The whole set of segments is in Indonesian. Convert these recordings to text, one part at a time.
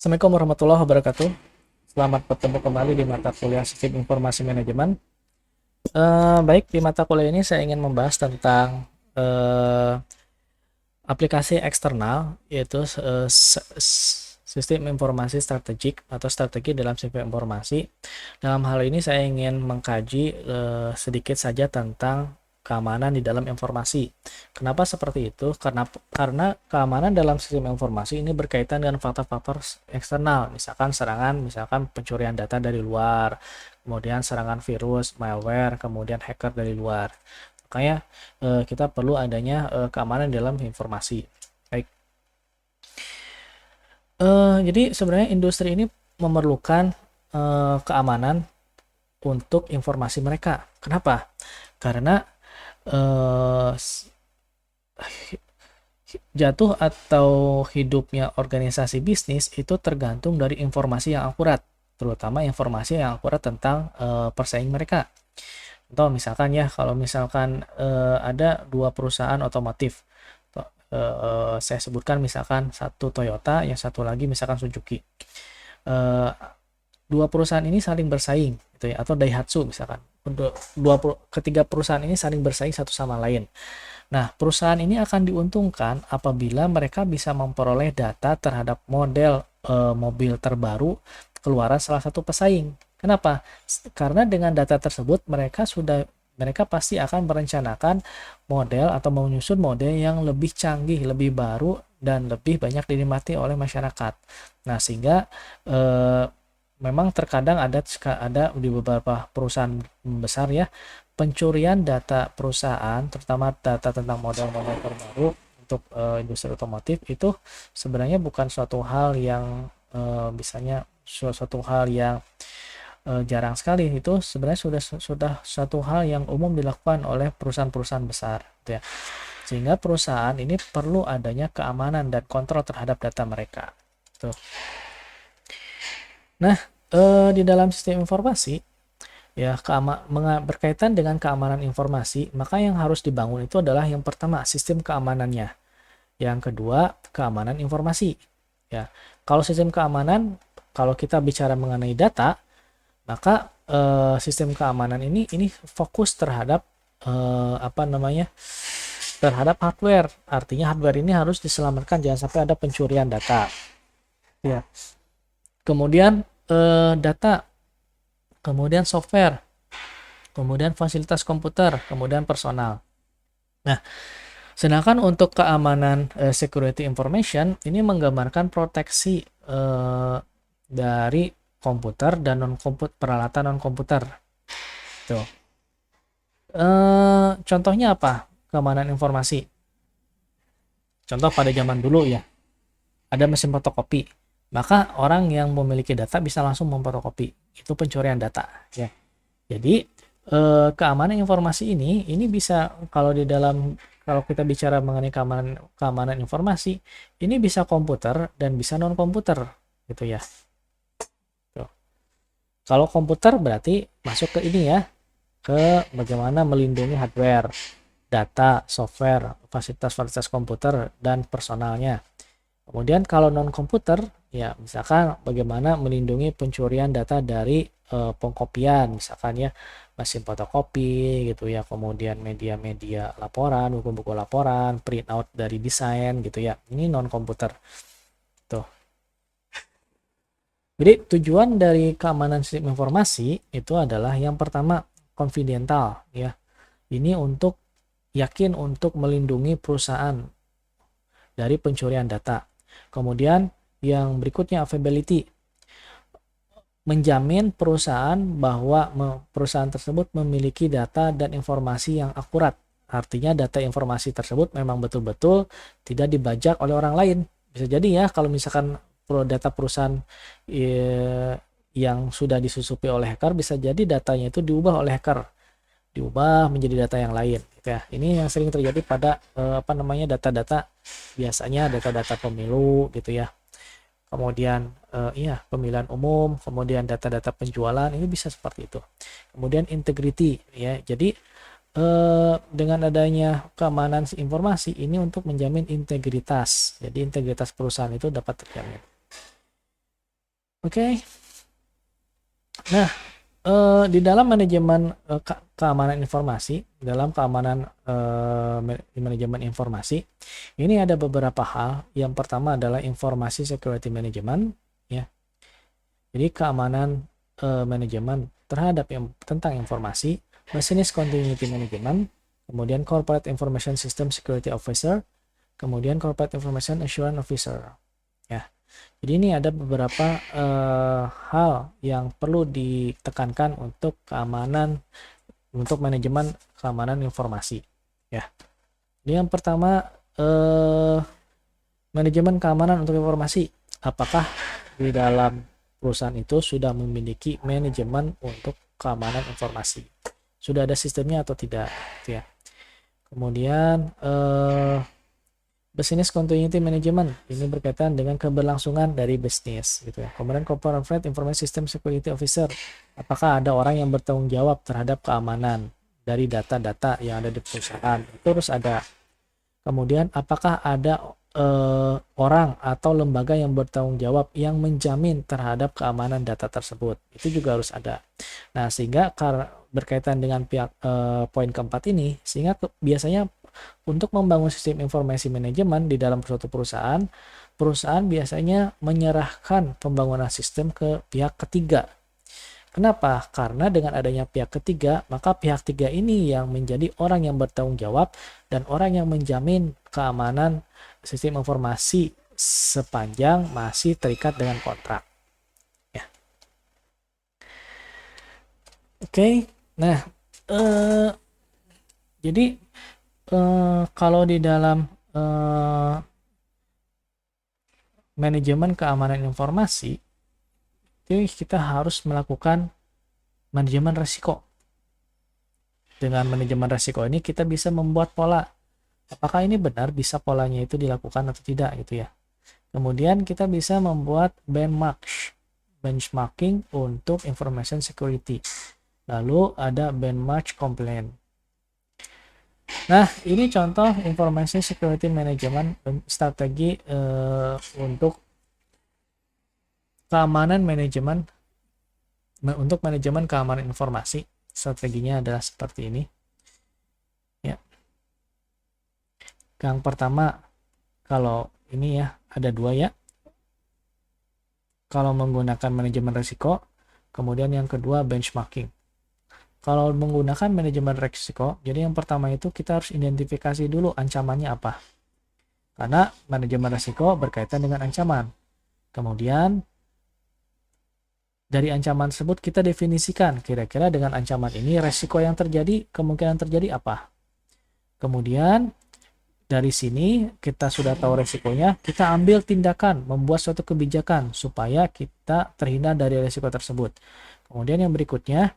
Assalamualaikum warahmatullahi wabarakatuh. Selamat bertemu kembali di mata kuliah Sistem Informasi Manajemen. Baik, di mata kuliah ini saya ingin membahas tentang aplikasi eksternal, yaitu sistem informasi strategik atau strategi dalam sistem informasi. Dalam hal ini saya ingin mengkaji sedikit saja tentang keamanan di dalam informasi. Kenapa seperti itu? Karena keamanan dalam sistem informasi ini berkaitan dengan faktor-faktor eksternal, misalkan serangan, misalkan pencurian data dari luar, kemudian serangan virus, malware, kemudian hacker dari luar. Makanya kita perlu adanya keamanan dalam informasi. Baik. Jadi sebenarnya industri ini memerlukan keamanan untuk informasi mereka. Kenapa? Karena jatuh atau hidupnya organisasi bisnis itu tergantung dari informasi yang akurat, terutama informasi yang akurat tentang persaing mereka. Contoh misalkan ya, kalau misalkan ada dua perusahaan otomotif, saya sebutkan misalkan satu Toyota, yang satu lagi misalkan Suzuki. Dua perusahaan ini saling bersaing, gitu ya, atau Daihatsu misalkan. Ketiga perusahaan ini saling bersaing satu sama lain. Nah, perusahaan ini akan diuntungkan apabila mereka bisa memperoleh data terhadap model mobil terbaru keluaran salah satu pesaing. Kenapa? Karena dengan data tersebut mereka pasti akan merencanakan model atau menyusun model yang lebih canggih, lebih baru, dan lebih banyak dinikmati oleh masyarakat. Nah, sehingga memang terkadang ada di beberapa perusahaan besar ya, pencurian data perusahaan, terutama data tentang model-model terbaru untuk industri otomotif itu sebenarnya bukan suatu hal yang suatu hal yang jarang sekali. Itu sebenarnya sudah suatu hal yang umum dilakukan oleh perusahaan-perusahaan besar, gitu ya. Sehingga perusahaan ini perlu adanya keamanan dan kontrol terhadap data mereka. Tuh. Nah, di dalam sistem informasi ya, berkaitan dengan keamanan informasi, maka yang harus dibangun itu adalah yang pertama sistem keamanannya, yang kedua keamanan informasi. Ya, kalau sistem keamanan, kalau kita bicara mengenai data, maka sistem keamanan ini fokus terhadap terhadap hardware. Artinya hardware ini harus diselamatkan, jangan sampai ada pencurian data. Ya. Kemudian data, kemudian software, kemudian fasilitas komputer, kemudian personal. Nah, sedangkan untuk keamanan security information ini menggambarkan proteksi dari komputer dan peralatan non komputer. Tuh. Contohnya apa? Keamanan informasi. Contoh pada zaman dulu ya, ada mesin fotokopi. Maka orang yang memiliki data bisa langsung memfotokopi. Itu pencurian data ya. Jadi keamanan informasi ini bisa kalau kita bicara mengenai keamanan informasi, ini bisa komputer dan bisa non komputer gitu ya. Tuh. Kalau komputer berarti masuk ke ini ya, ke bagaimana melindungi hardware, data, software, fasilitas komputer dan personalnya. Kemudian kalau non komputer ya, misalkan bagaimana melindungi pencurian data dari pengkopian, misalkan ya mesin fotokopi gitu ya, kemudian media-media laporan, buku-buku laporan, print out dari desain gitu ya. Ini non komputer. Tuh. Jadi tujuan dari keamanan sistem informasi itu adalah yang pertama confidential ya. Ini untuk yakin untuk melindungi perusahaan dari pencurian data. Kemudian yang berikutnya availability, menjamin perusahaan bahwa perusahaan tersebut memiliki data dan informasi yang akurat. Artinya data informasi tersebut memang betul-betul tidak dibajak oleh orang lain. Bisa jadi ya kalau misalkan data perusahaan yang sudah disusupi oleh hacker, bisa jadi datanya itu diubah oleh hacker, diubah menjadi data yang lain gitu ya. Ini yang sering terjadi pada data-data, biasanya data-data pemilu gitu ya, kemudian pemilihan umum, kemudian data-data penjualan, ini bisa seperti itu. Kemudian integrity ya, jadi dengan adanya keamanan informasi ini untuk menjamin integritas, jadi integritas perusahaan itu dapat terjamin. Oke. Nah, di dalam manajemen keamanan informasi, dalam keamanan manajemen informasi, ini ada beberapa hal. Yang pertama adalah informasi security management, ya. Jadi keamanan manajemen terhadap tentang informasi, business continuity management, kemudian corporate information system security officer, kemudian corporate information assurance officer, ya. Jadi ini ada beberapa hal yang perlu ditekankan untuk keamanan, untuk manajemen keamanan informasi, ya. Jadi yang pertama, manajemen keamanan untuk informasi. Apakah di dalam perusahaan itu sudah memiliki manajemen untuk keamanan informasi? Sudah ada sistemnya atau tidak? Ya. Kemudian business continuity management ini berkaitan dengan keberlangsungan dari bisnis, gitu ya. Kemudian corporate information system security officer, apakah ada orang yang bertanggung jawab terhadap keamanan dari data-data yang ada di perusahaan? Itu harus ada. Kemudian apakah ada orang atau lembaga yang bertanggung jawab yang menjamin terhadap keamanan data tersebut? Itu juga harus ada. Nah, sehingga berkaitan dengan pihak poin keempat ini, sehingga biasanya untuk membangun sistem informasi manajemen di dalam suatu perusahaan, perusahaan biasanya menyerahkan pembangunan sistem ke pihak ketiga. Kenapa? Karena dengan adanya pihak ketiga, maka pihak ketiga ini yang menjadi orang yang bertanggung jawab dan orang yang menjamin keamanan sistem informasi sepanjang masih terikat dengan kontrak. Ya. Oke, nah, jadi kalau di dalam manajemen keamanan informasi, itu kita harus melakukan manajemen risiko. Dengan manajemen risiko ini kita bisa membuat pola. Apakah ini benar bisa polanya itu dilakukan atau tidak, gitu ya. Kemudian kita bisa membuat benchmarking untuk information security. Lalu ada benchmark complaint. Nah, ini contoh information security management strategi untuk keamanan manajemen, untuk manajemen keamanan informasi. Strateginya adalah seperti ini, ya. Yang pertama, kalau ini ya ada dua, ya. Kalau menggunakan manajemen risiko, kemudian yang kedua benchmarking. Kalau menggunakan manajemen risiko, jadi yang pertama itu kita harus identifikasi dulu ancamannya apa. Karena manajemen risiko berkaitan dengan ancaman. Kemudian dari ancaman tersebut kita definisikan kira-kira dengan ancaman ini resiko yang terjadi, kemungkinan terjadi apa. Kemudian dari sini kita sudah tahu resikonya, kita ambil tindakan, membuat suatu kebijakan supaya kita terhindar dari resiko tersebut. Kemudian yang berikutnya,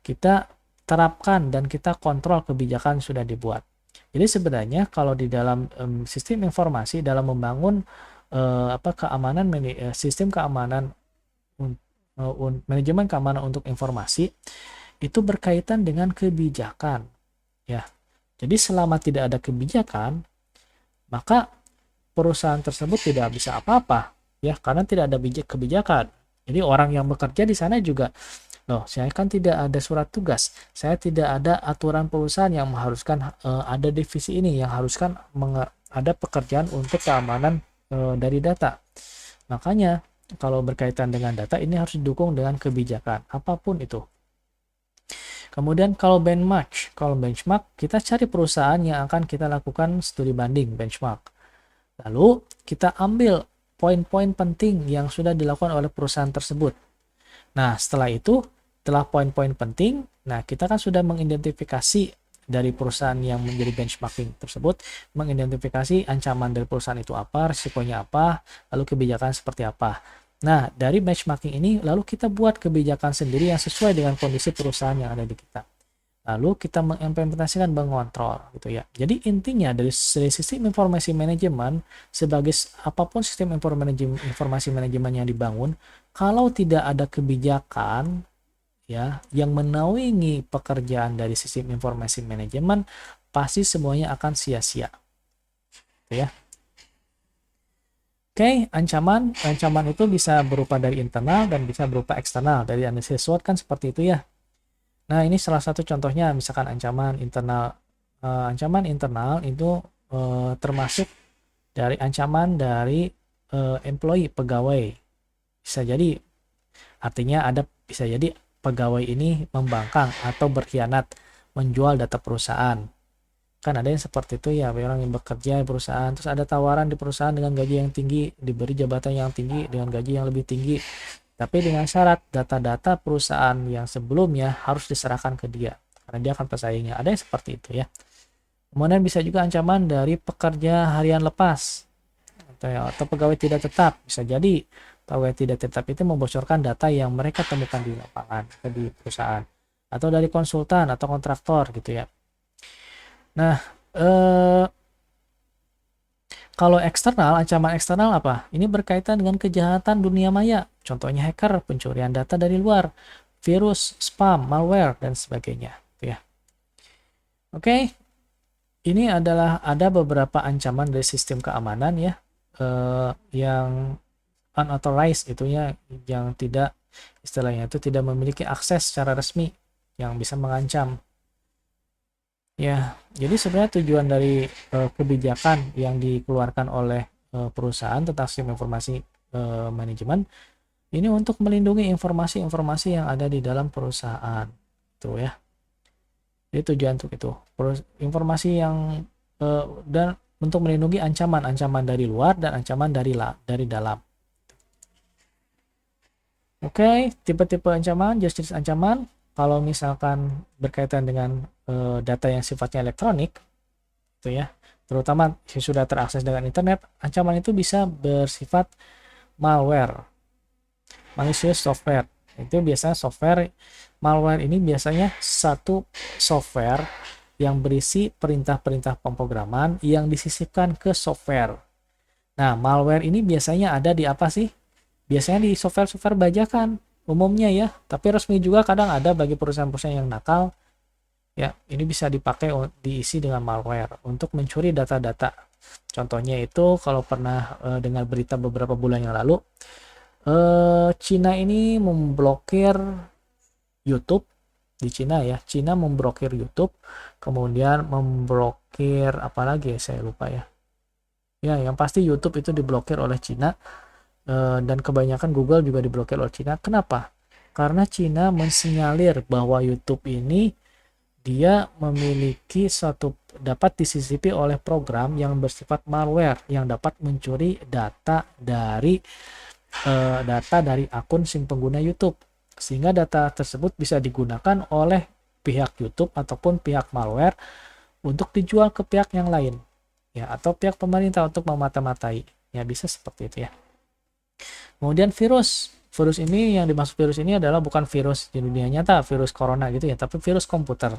kita terapkan dan kita kontrol kebijakan sudah dibuat. Jadi sebenarnya kalau di dalam sistem informasi, dalam membangun keamanan, sistem keamanan, manajemen keamanan untuk informasi, itu berkaitan dengan kebijakan, ya. Jadi selama tidak ada kebijakan, maka perusahaan tersebut tidak bisa apa-apa, ya, karena tidak ada kebijakan. Jadi orang yang bekerja di sana juga, loh, saya kan tidak ada surat tugas, saya tidak ada aturan perusahaan yang mengharuskan ada divisi ini, yang haruskan ada pekerjaan untuk keamanan dari data. Makanya kalau berkaitan dengan data ini harus didukung dengan kebijakan, apapun itu. Kemudian kalau benchmark, kita cari perusahaan yang akan kita lakukan studi banding benchmark. Lalu kita ambil poin-poin penting yang sudah dilakukan oleh perusahaan tersebut. Nah, setelah itu, setelah poin-poin penting, nah kita kan sudah mengidentifikasi dari perusahaan yang menjadi benchmarking tersebut, mengidentifikasi ancaman dari perusahaan itu apa, risikonya apa, lalu kebijakan seperti apa. Nah, dari benchmarking ini, lalu kita buat kebijakan sendiri yang sesuai dengan kondisi perusahaan yang ada di kita. Lalu kita mengimplementasikan, mengontrol, gitu ya. Jadi intinya dari sistem informasi manajemen, sebagai apapun sistem informasi manajemen yang dibangun, kalau tidak ada kebijakan, ya, yang menaungi pekerjaan dari sistem informasi manajemen, pasti semuanya akan sia-sia, gitu ya. Oke, ancaman itu bisa berupa dari internal dan bisa berupa eksternal. Dari analisis SWOT kan seperti itu ya. Nah, ini salah satu contohnya, misalkan ancaman internal. Ancaman internal itu termasuk dari ancaman dari employee, pegawai. Bisa jadi, artinya bisa jadi pegawai ini membangkang atau berkhianat menjual data perusahaan. Kan ada yang seperti itu ya, orang yang bekerja di perusahaan, terus ada tawaran di perusahaan dengan gaji yang tinggi, diberi jabatan yang tinggi dengan gaji yang lebih tinggi, tapi dengan syarat data-data perusahaan yang sebelumnya harus diserahkan ke dia karena dia akan pesaingnya. Ada yang seperti itu ya. Kemudian bisa juga ancaman dari pekerja harian lepas atau pegawai tidak tetap. Bisa jadi pegawai tidak tetap itu membocorkan data yang mereka temukan di lapangan, di perusahaan, atau dari konsultan atau kontraktor gitu ya. Nah, kalau eksternal, ancaman eksternal apa? Ini berkaitan dengan kejahatan dunia maya. Contohnya hacker, pencurian data dari luar, virus, spam, malware, dan sebagainya. Ya. Oke, ini adalah ada beberapa ancaman dari sistem keamanan ya, yang unauthorized itunya, yang tidak, istilahnya itu tidak memiliki akses secara resmi yang bisa mengancam. Ya, jadi sebenarnya tujuan dari kebijakan yang dikeluarkan oleh perusahaan tentang sistem informasi manajemen ini untuk melindungi informasi-informasi yang ada di dalam perusahaan, itu ya. Jadi tujuan untuk itu, informasi yang dan untuk melindungi ancaman dari luar dan ancaman dari dalam. Oke, tipe-tipe ancaman, jenis-jenis ancaman. Kalau misalkan berkaitan dengan data yang sifatnya elektronik, itu ya, terutama yang sudah terakses dengan internet, ancaman itu bisa bersifat malware, malicious software. Itu biasanya software malware ini biasanya satu software yang berisi perintah-perintah pemrograman yang disisipkan ke software. Nah, malware ini biasanya ada di apa sih? Biasanya di software-software bajakan umumnya ya, tapi resmi juga kadang ada bagi perusahaan-perusahaan yang nakal. Ya, ini bisa dipakai diisi dengan malware untuk mencuri data-data. Contohnya itu kalau pernah dengar berita beberapa bulan yang lalu, Cina ini memblokir YouTube di Cina ya. Cina memblokir YouTube, kemudian memblokir apa lagi ya, saya lupa ya. Ya, yang pasti YouTube itu diblokir oleh Cina. Dan kebanyakan Google juga diblokir oleh Cina. Kenapa? Karena Cina mensinyalir bahwa YouTube ini dia memiliki dapat disisipi oleh program yang bersifat malware yang dapat mencuri data dari akun si pengguna YouTube, sehingga data tersebut bisa digunakan oleh pihak YouTube ataupun pihak malware untuk dijual ke pihak yang lain ya, atau pihak pemerintah untuk memata-matai ya, bisa seperti itu ya. Kemudian virus ini, yang dimaksud virus ini adalah bukan virus di dunia nyata, virus corona gitu ya, tapi virus komputer.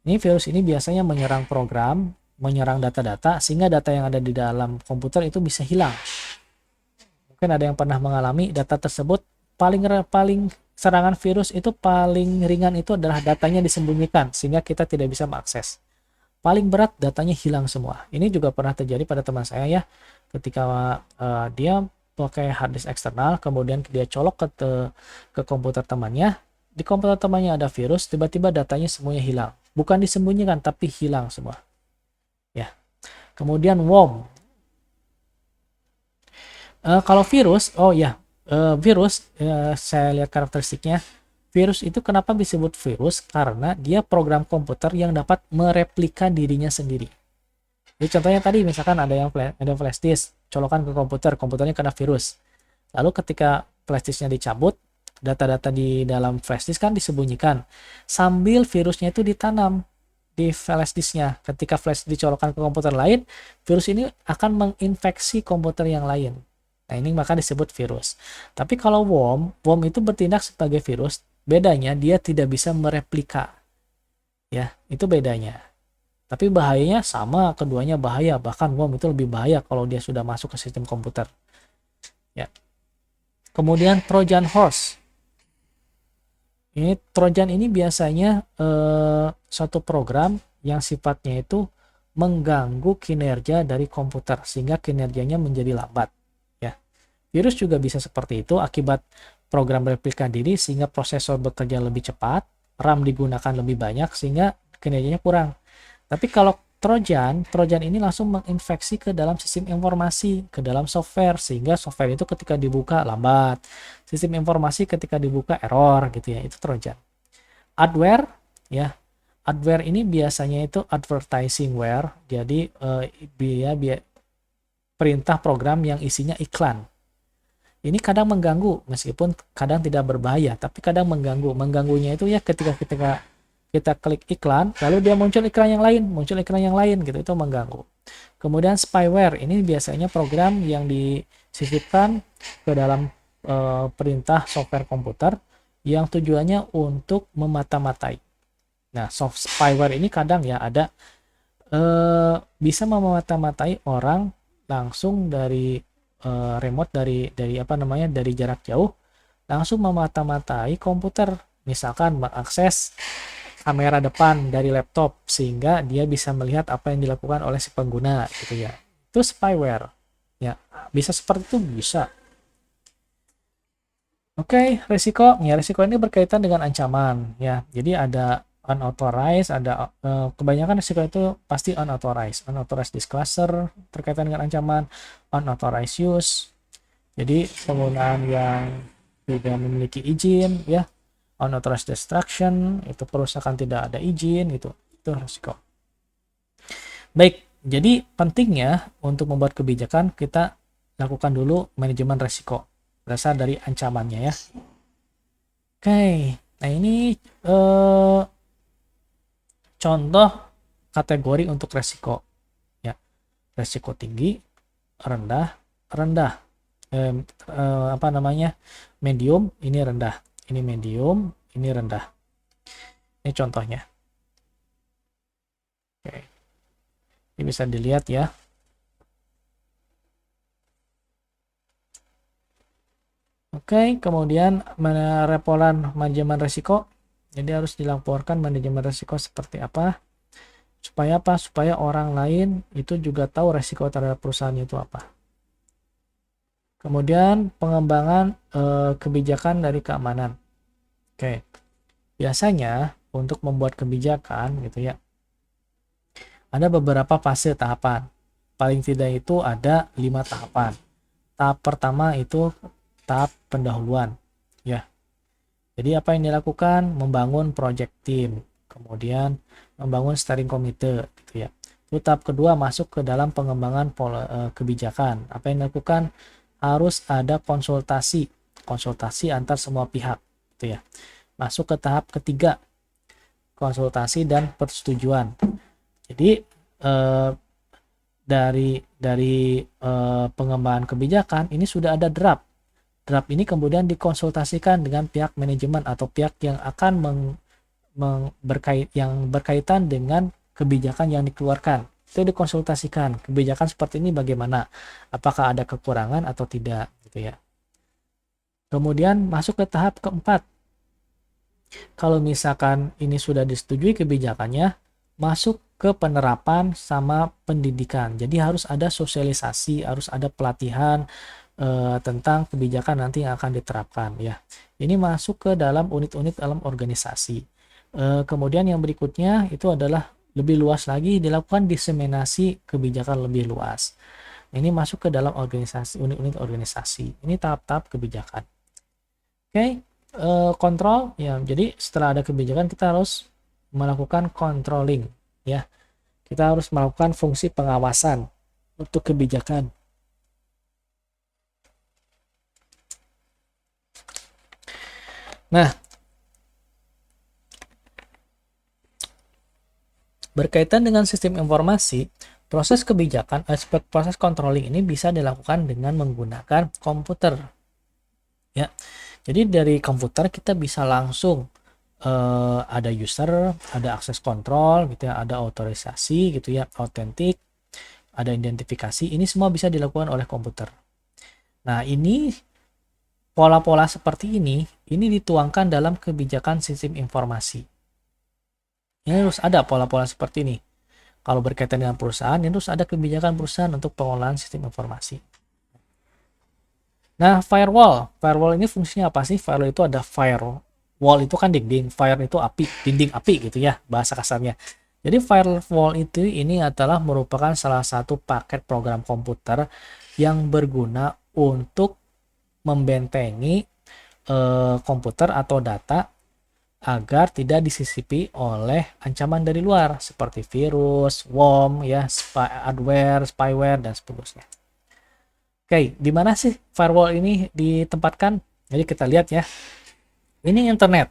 Ini virus ini biasanya menyerang program, menyerang data-data, sehingga data yang ada di dalam komputer itu bisa hilang. Mungkin ada yang pernah mengalami data tersebut, paling serangan virus itu paling ringan itu adalah datanya disembunyikan, sehingga kita tidak bisa mengakses. Paling berat datanya hilang semua. Ini juga pernah terjadi pada teman saya ya, ketika dia pakai hard disk eksternal, kemudian dia colok ke komputer temannya, di komputer temannya ada virus, tiba-tiba datanya semuanya hilang. Bukan disembunyikan, tapi hilang semua. Ya. Kemudian worm. Kalau virus, virus, saya lihat karakteristiknya. Virus itu kenapa disebut virus? Karena dia program komputer yang dapat mereplika dirinya sendiri. Jadi contohnya tadi misalkan ada flash disk, colokan ke komputernya kena virus. Lalu ketika flash disknya dicabut, data-data di dalam flash disk kan disembunyikan. Sambil virusnya itu ditanam di flash disknya. Ketika flash dicolokkan ke komputer lain, virus ini akan menginfeksi komputer yang lain. Nah, ini maka disebut virus. Tapi kalau worm itu bertindak sebagai virus, bedanya dia tidak bisa mereplika. Ya, itu bedanya. Tapi bahayanya sama, keduanya bahaya. Bahkan worm itu lebih bahaya kalau dia sudah masuk ke sistem komputer. Ya. Kemudian Trojan Horse. Trojan ini biasanya suatu program yang sifatnya itu mengganggu kinerja dari komputer sehingga kinerjanya menjadi lambat. Virus juga bisa seperti itu akibat program replika diri sehingga prosesor bekerja lebih cepat, RAM digunakan lebih banyak sehingga kinerjanya kurang. Tapi kalau Trojan ini langsung menginfeksi ke dalam sistem informasi, ke dalam software, sehingga software itu ketika dibuka lambat. Sistem informasi ketika dibuka error gitu ya, itu Trojan. Adware, ya, adware ini biasanya itu advertisingware, jadi perintah program yang isinya iklan. Ini kadang mengganggu, meskipun kadang tidak berbahaya, tapi kadang mengganggu. Mengganggunya itu ya ketika kita klik iklan, lalu dia muncul iklan yang lain, gitu, itu mengganggu. Kemudian spyware, ini biasanya program yang disisipkan ke dalam perintah software komputer yang tujuannya untuk memata-matai. Nah, spyware ini kadang ya ada bisa memata-matai orang langsung dari remote dari jarak jauh, langsung memata-matai komputer, misalkan mengakses kamera depan dari laptop sehingga dia bisa melihat apa yang dilakukan oleh si pengguna gitu ya. Itu spyware. Ya, bisa seperti itu bisa. Oke, resiko. Ya, resiko ini berkaitan dengan ancaman ya. Jadi ada unauthorized, ada kebanyakan resiko itu pasti unauthorized. Unauthorized disclosure terkaitan dengan ancaman, unauthorized use. Jadi penggunaan yang tidak memiliki izin ya. Unauthorized destruction, itu perusahaan tidak ada izin, itu risiko. Baik, jadi pentingnya untuk membuat kebijakan kita lakukan dulu manajemen risiko berasal dari ancamannya ya. Oke, nah ini contoh kategori untuk risiko ya. Risiko tinggi, rendah, medium, ini rendah. Ini medium, ini rendah. Ini contohnya. Oke. Ini bisa dilihat ya. Oke, kemudian repolan manajemen risiko. Jadi harus dilaporkan manajemen risiko seperti apa. Supaya apa? Supaya orang lain itu juga tahu risiko terhadap perusahaan itu apa. Kemudian pengembangan kebijakan dari keamanan. Oke. Biasanya untuk membuat kebijakan gitu ya, ada beberapa fase tahapan. Paling tidak itu ada 5 tahapan. Tahap pertama itu tahap pendahuluan ya. Jadi apa yang dilakukan? Membangun project team, kemudian membangun steering committee gitu ya. Lalu tahap kedua masuk ke dalam pengembangan kebijakan. Apa yang dilakukan? Harus ada konsultasi antar semua pihak gitu ya. Masuk ke tahap ketiga, konsultasi dan persetujuan. Jadi dari pengembangan kebijakan ini sudah ada draft. Draft ini kemudian dikonsultasikan dengan pihak manajemen atau pihak yang akan berkaitan dengan kebijakan yang dikeluarkan. Itu dikonsultasikan, kebijakan seperti ini bagaimana, apakah ada kekurangan atau tidak gitu ya. Kemudian masuk ke tahap keempat. Kalau misalkan ini sudah disetujui kebijakannya, masuk ke penerapan sama pendidikan. Jadi harus ada sosialisasi, harus ada pelatihan tentang kebijakan nanti yang akan diterapkan ya. Ini masuk ke dalam unit-unit dalam organisasi. Kemudian yang berikutnya itu adalah lebih luas lagi, dilakukan diseminasi kebijakan lebih luas. Ini masuk ke dalam organisasi, unit-unit organisasi. Ini tahap-tahap kebijakan. Oke, kontrol ya. Jadi setelah ada kebijakan kita harus melakukan controlling ya. Kita harus melakukan fungsi pengawasan untuk kebijakan. Nah, berkaitan dengan sistem informasi, proses kebijakan, aspek proses controlling ini bisa dilakukan dengan menggunakan komputer. Ya, jadi dari komputer kita bisa langsung ada user, ada akses kontrol, gitu ya, ada otorisasi, gitu ya, autentik, ada identifikasi. Ini semua bisa dilakukan oleh komputer. Nah, ini pola-pola seperti ini dituangkan dalam kebijakan sistem informasi. Ini harus ada pola-pola seperti ini. Kalau berkaitan dengan perusahaan, ini harus ada kebijakan perusahaan untuk pengolahan sistem informasi. Nah, firewall ini fungsinya apa sih? Firewall itu ada firewall itu kan dinding, fire itu api, dinding api gitu ya, bahasa kasarnya. Jadi firewall itu ini adalah merupakan salah satu paket program komputer yang berguna untuk membentengi komputer atau data agar tidak disisipi oleh ancaman dari luar seperti virus, worm, ya, spyware, dan seterusnya. Oke, di mana sih firewall ini ditempatkan? Jadi kita lihat ya. Ini internet.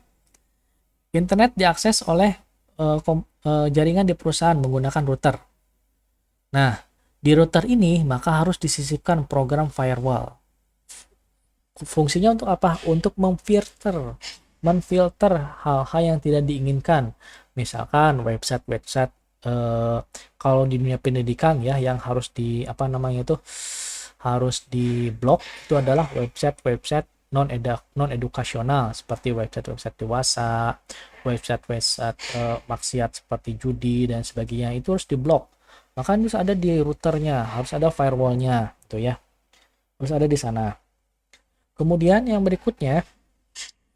Internet diakses oleh jaringan di perusahaan menggunakan router. Nah, di router ini maka harus disisipkan program firewall. Fungsinya untuk apa? Untuk menfilter hal-hal yang tidak diinginkan. Misalkan website-website kalau di dunia pendidikan ya yang harus di apa namanya itu harus diblok itu adalah website-website non edukasional seperti website-website dewasa, website-website maksiat seperti judi dan sebagainya itu harus diblok. Maka harus ada di routernya, harus ada firewallnya, gitu ya. Harus ada di sana. Kemudian yang berikutnya,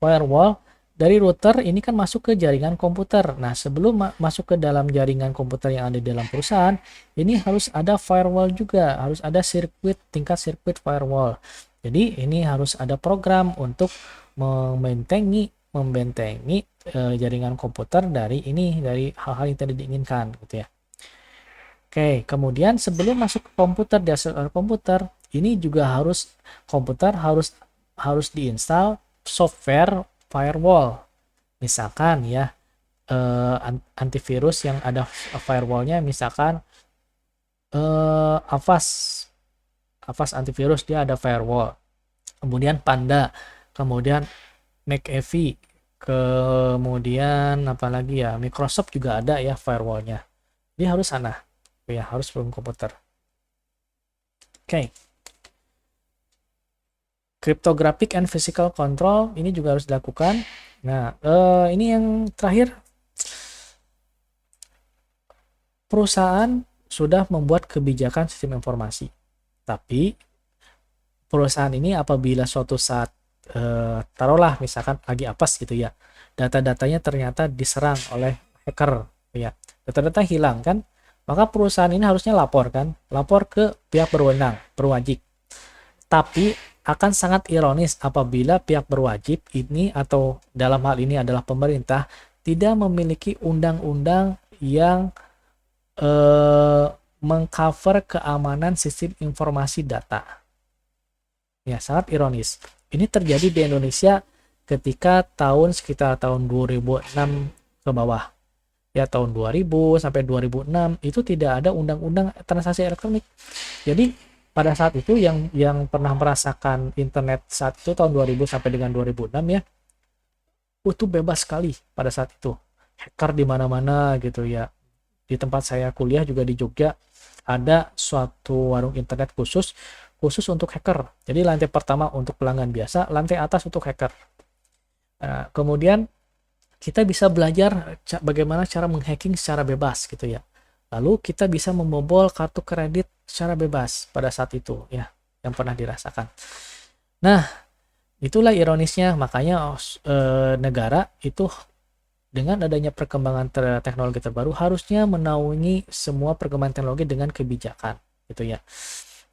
firewall dari router ini kan masuk ke jaringan komputer. Nah, sebelum masuk ke dalam jaringan komputer yang ada di dalam perusahaan, ini harus ada firewall juga, harus ada tingkat sirkuit firewall. Jadi, ini harus ada program untuk membentengi jaringan komputer dari hal-hal yang tidak diinginkan, gitu ya. Oke, kemudian sebelum masuk ke komputer, di komputer, ini juga komputer harus diinstal software firewall. Misalkan ya antivirus yang ada firewallnya, misalkan Avast antivirus dia ada firewall. Kemudian Panda, kemudian McAfee, kemudian apalagi ya Microsoft juga ada ya firewallnya. Dia harus sana, ya harus belum komputer. Oke. Cryptographic and physical control ini juga harus dilakukan. Nah, ini yang terakhir, perusahaan sudah membuat kebijakan sistem informasi. Tapi perusahaan ini apabila suatu saat taruhlah misalkan lagi apes gitu ya, data-datanya ternyata diserang oleh hacker ya, data-data hilang kan, maka perusahaan ini harusnya lapor ke pihak berwajib. Tapi akan sangat ironis apabila pihak berwajib ini atau dalam hal ini adalah pemerintah tidak memiliki undang-undang yang mengcover keamanan sistem informasi data. Ya, sangat ironis. Ini terjadi di Indonesia ketika sekitar tahun 2006 ke bawah. Ya, tahun 2000 sampai 2006 itu tidak ada undang-undang transaksi elektronik. Jadi pada saat itu yang pernah merasakan internet saat itu tahun 2000 sampai dengan 2006 ya, itu bebas sekali pada saat itu. Hacker di mana-mana gitu ya. Di tempat saya kuliah juga di Jogja ada suatu warung internet khusus untuk hacker. Jadi lantai pertama untuk pelanggan biasa, lantai atas untuk hacker. Kemudian kita bisa belajar bagaimana cara menghacking secara bebas gitu ya. Lalu kita bisa membobol kartu kredit secara bebas pada saat itu ya, yang pernah dirasakan. Nah, itulah ironisnya, makanya negara itu dengan adanya perkembangan teknologi terbaru harusnya menaungi semua perkembangan teknologi dengan kebijakan gitu ya.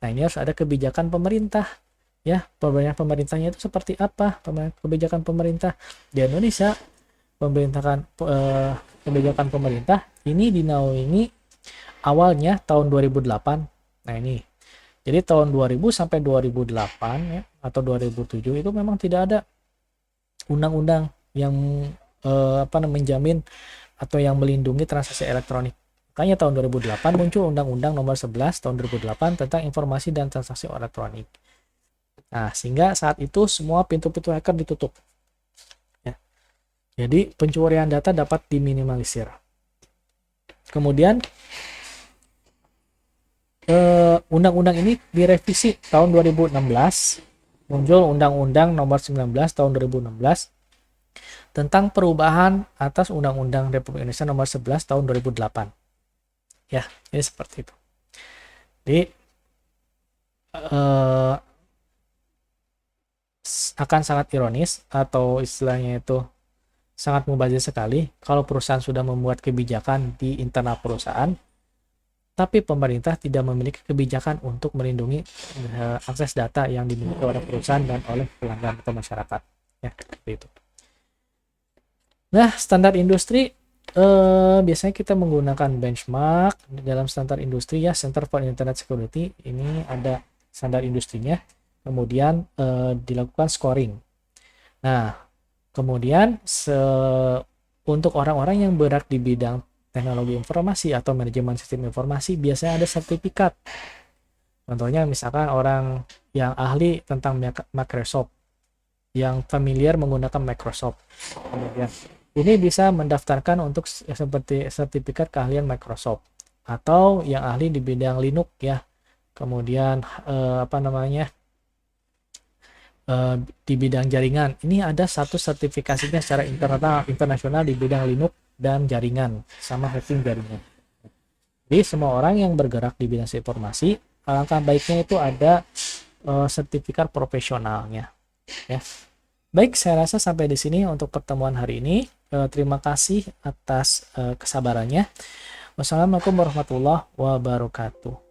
Nah, ini harus ada kebijakan pemerintah ya. Pemerintahnya itu seperti apa? Kebijakan pemerintah di Indonesia, kebijakan pemerintah ini dinaungi awalnya tahun 2008. Nah, ini. Jadi tahun 2000 sampai 2008 ya atau 2007 itu memang tidak ada undang-undang yang menjamin atau yang melindungi transaksi elektronik. Makanya tahun 2008 muncul Undang-Undang Nomor 11 tahun 2008 tentang informasi dan transaksi elektronik. Nah, sehingga saat itu semua pintu-pintu hacker ditutup. Ya. Jadi pencurian data dapat diminimalisir. Kemudian undang-undang ini direvisi tahun 2016, muncul Undang-Undang Nomor 19 tahun 2016 tentang perubahan atas Undang-Undang Republik Indonesia Nomor 11 tahun 2008. Ya, ini seperti itu. Jadi akan sangat ironis atau istilahnya itu sangat mubazir sekali kalau perusahaan sudah membuat kebijakan di internal perusahaan, tapi pemerintah tidak memiliki kebijakan untuk melindungi akses data yang dimiliki oleh perusahaan dan oleh pelanggan atau masyarakat. Ya, seperti itu. Nah, standar industri biasanya kita menggunakan benchmark dalam standar industri ya, Center for Internet Security. Ini ada standar industrinya, kemudian dilakukan scoring. Nah, kemudian untuk orang-orang yang bergerak di bidang teknologi informasi atau manajemen sistem informasi biasanya ada sertifikat. Contohnya misalkan orang yang ahli tentang Microsoft, yang familiar menggunakan Microsoft. Kemudian ini bisa mendaftarkan untuk seperti sertifikat keahlian Microsoft, atau yang ahli di bidang Linux ya. Kemudian di bidang jaringan. Ini ada satu sertifikasinya secara internasional di bidang Linux dan jaringan sama hacking jaringan. Jadi semua orang yang bergerak di bidang informasi, alangkah baiknya itu ada sertifikat profesionalnya ya. Baik, saya rasa sampai di sini untuk pertemuan hari ini. Terima kasih atas kesabarannya. Wassalamualaikum warahmatullahi wabarakatuh.